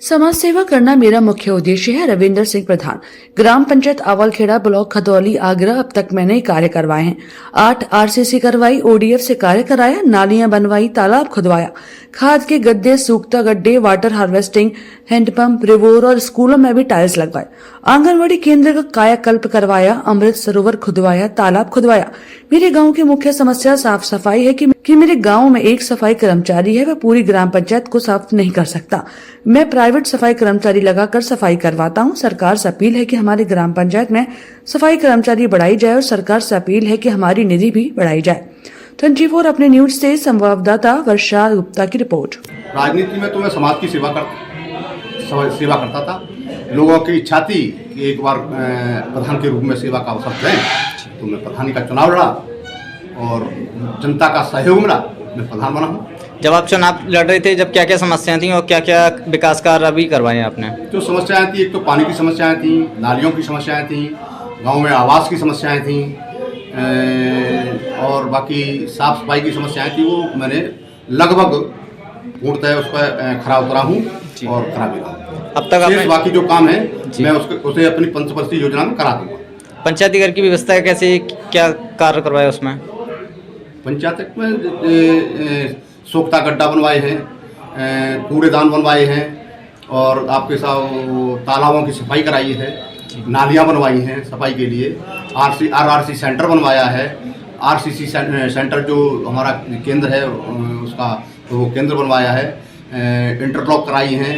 समाज सेवा करना मेरा मुख्य उद्देश्य है। रविंद्र सिंह प्रधान, ग्राम पंचायत आवलखेड़ा, ब्लॉक खदौली, आगरा। अब तक मैंने कार्य करवाए हैं। 8 आरसीसी करवाई, ओडीएफ से कार्य कराया, नालियां बनवाई, तालाब खुदवाया, खाद के गड्ढे, सूखता गड्ढे, वाटर हार्वेस्टिंग, हैंडपंप, रिवोर और स्कूलों में भी टाइल्स लगवाए। आंगनबाड़ी केंद्र का कायाकल्प करवाया, अमृत सरोवर खुदवाया, तालाब खुदवाया। मेरे गाँव की मुख्य समस्या साफ सफाई है कि मेरे गाँव में एक सफाई कर्मचारी है, वह पूरी ग्राम पंचायत को साफ नहीं कर सकता। मैं प्राइवेट सफाई कर्मचारी लगाकर सफाई करवाता हूं। सरकार से अपील है कि हमारी ग्राम पंचायत में सफाई कर्मचारी बढ़ाई जाए और सरकार से अपील है कि हमारी निधि भी बढ़ाई जाए। 24 अपने न्यूज से संवाददाता वर्षा गुप्ता की रिपोर्ट। राजनीति में तो मैं समाज की सेवा करता था। लोगों की इच्छा थी कि एक बार प्रधान के रूप में सेवा का अवसर दें, तो मैं प्रधानी का चुनाव लड़ा और जनता का सहयोग मिला, मैं प्रधान बना हूँ। जब आप चुनाव लड़ रहे थे, जब क्या क्या समस्याएं थी और क्या क्या विकास कार्य अभी करवाए आपने? जो समस्याएं थी, एक तो पानी की समस्याएं थी, नालियों की समस्याएं थी, गांव में आवास की समस्याएं थी और बाकी साफ सफाई की समस्याएं थी। वो मैंने लगभग पूर्णतः उस पर खरा उतरा हूँ और खरा भी रहा। अब तक आपने बाकी जो काम है मैं उसे अपनी पंचवर्षीय योजना में करा दूंगा। पंचायती घर की व्यवस्था कैसे, क्या कार्य करवाए उसमें? पंचायत में सोखता गड्ढा बनवाए हैं, कूड़ेदान बनवाए हैं और आपके साथ तालाबों की सफाई कराई है, नालियां बनवाई हैं सफाई के लिए, आरआरसी सेंटर बनवाया है। आरसीसी सेंटर जो हमारा केंद्र है उसका तो वो केंद्र बनवाया है, इंटरलॉक कराई हैं,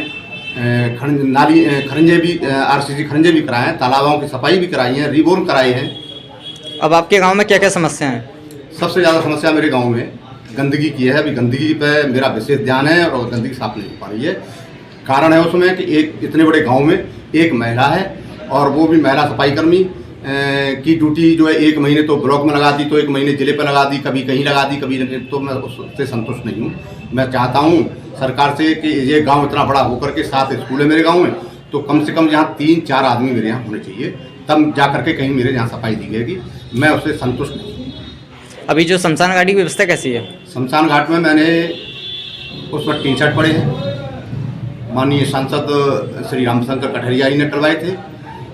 खरंजे भी आरसीसी खरंजे भी कराए हैं, तालाबों की सफाई भी कराई है, रिबोर कराए हैं। अब आपके गांव में क्या क्या समस्या है? सबसे ज़्यादा समस्या मेरे गांव में गंदगी की है। अभी गंदगी पे मेरा विशेष ध्यान है और गंदगी साफ नहीं हो पा रही है। कारण है उसमें कि एक इतने बड़े गांव में एक महिला है और वो भी महिला सफाई कर्मी की ड्यूटी जो है 1 महीने तो ब्लॉक में लगा दी, तो 1 महीने जिले पर लगा दी, कभी कहीं लगा दी, कभी नहीं। तो मैं उससे संतुष्ट नहीं हूँ। मैं चाहता हूँ सरकार से कि ये गाँव इतना बड़ा होकर के 7 स्कूल है मेरे गाँव में, तो कम से कम यहाँ 3-4 आदमी मेरे यहाँ होने चाहिए, तब जा करके कहीं मेरे यहाँ सफाई दी जाएगी। मैं उससे संतुष्ट नहीं हूँ। अभी जो शमशान घाटी की व्यवस्था कैसी है? शमशान घाट में मैंने उस पर टीन शर्ट पड़े हैं, माननीय सांसद श्री रामशंकर कठरिया जी ने करवाए थे।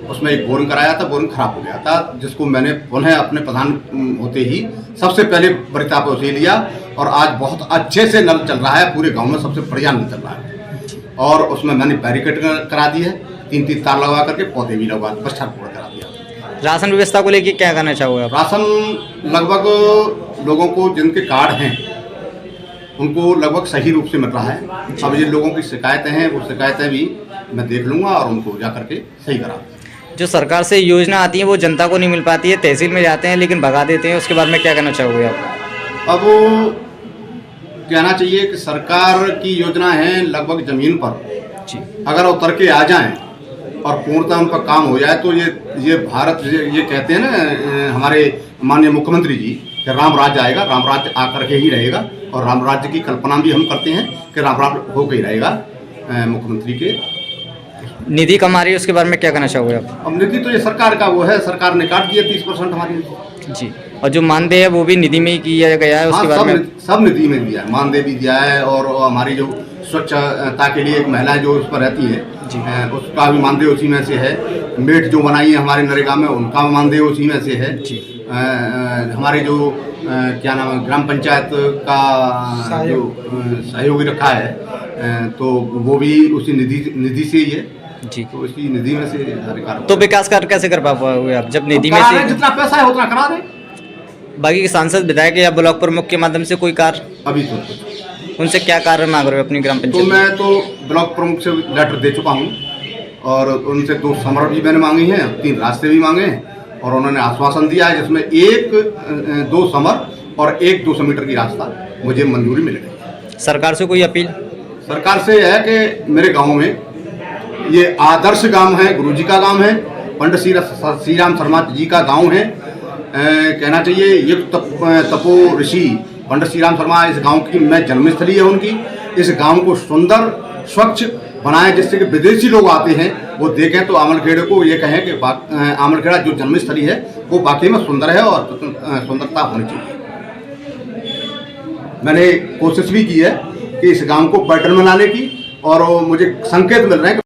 उसमें एक बोरिंग कराया था, बोरिंग खराब हो गया था, जिसको मैंने पुनः अपने प्रधान होते ही सबसे पहले वरीयता पे उसे लिया और आज बहुत अच्छे से नल चल रहा है। पूरे गांव में सबसे बढ़िया नल चल रहा है और उसमें मैंने बैरिकेड करा दी है, 3-3 तार लगा करके, पौधे भी लगवा बच्छर पूरा करा दिया। राशन व्यवस्था को लेकर क्या करना चाहोगे आप? राशन लगभग लोगों को जिनके कार्ड हैं उनको लगभग सही रूप से मिल रहा है। अब ये लोगों की शिकायतें हैं, वो शिकायतें भी मैं देख लूँगा और उनको जा करके सही करा। जो सरकार से योजना आती है वो जनता को नहीं मिल पाती है, तहसील में जाते हैं लेकिन भगा देते हैं, उसके बारे में क्या कहना चाहोगे आप? अब कहना चाहिए कि सरकार की योजना है लगभग ज़मीन पर जी, अगर उतर के आ जाएं और पूर्णतः उनका काम हो जाए तो ये भारत ये कहते हैं ना हमारे माननीय मुख्यमंत्री जी कि राम राज्य आएगा, राम राज्य आकर के ही रहेगा और राम राज्य की कल्पना भी हम करते हैं कि राम राज्य होकर ही रहेगा। मुख्यमंत्री के निधि कम आ रही है, उसके बारे में क्या कहना चाहोगे आप? अब निधि तो ये सरकार का वो है, सरकार ने काट दिया 30% हमारी जी, और जो मानदेय है वो भी निधि में ही किया गया है, उसके बारे में? सब निधि में दिया है, मानदेय भी दिया है और हमारी जो स्वच्छता के लिए एक महिला जो उस पर रहती है उसका भी मानदेय उसी में से है। मेट जो बनाई है हमारे नरेगा में उनका मानदेय उसी में से है। हमारे जो क्या नाम है ग्राम पंचायत का जो सहयोग रखा है तो वो भी उसी निधि से ही है जी, तो इसी निधि में से कार्य। तो विकास कार्य कैसे कर पाओगे आप जब निधि में से? जितना पैसा है उतना करा दें। बाकी के सांसद विधायक या ब्लॉक प्रमुख के माध्यम से कोई कार्य अभी तो उनसे क्या कार्य मांग रहे हो अपनी ग्राम पंचायत? तो मैं तो ब्लॉक प्रमुख से लेटर दे चुका हूँ और उनसे 2 समर भी मैंने मांगी हैं, 3 रास्ते भी मांगे हैं और उन्होंने आश्वासन दिया है जिसमें 2 समर और 200 मीटर की रास्ता मुझे मंजूरी मिल गई। सरकार से कोई अपील? सरकार से है कि मेरे गाँव में ये आदर्श गांव है, गुरुजी का गांव है, पंडित श्री राम शर्मा जी का गांव है। कहना चाहिए युक्त तपो ऋषि पंडित श्री राम शर्मा इस गांव की मैं जन्मस्थली है उनकी। इस गांव को सुंदर स्वच्छ बनाएं जिससे कि विदेशी लोग आते हैं वो देखें तो आमलखेड़े को ये कहें कि आमलखेड़ा जो जन्मस्थली है वो वाकई में सुंदर है और सुंदरता होनी चाहिए। मैंने कोशिश भी की है कि इस गांव को पर्यटन में लाने की और वो मुझे संकेत मिल रहे हैं कि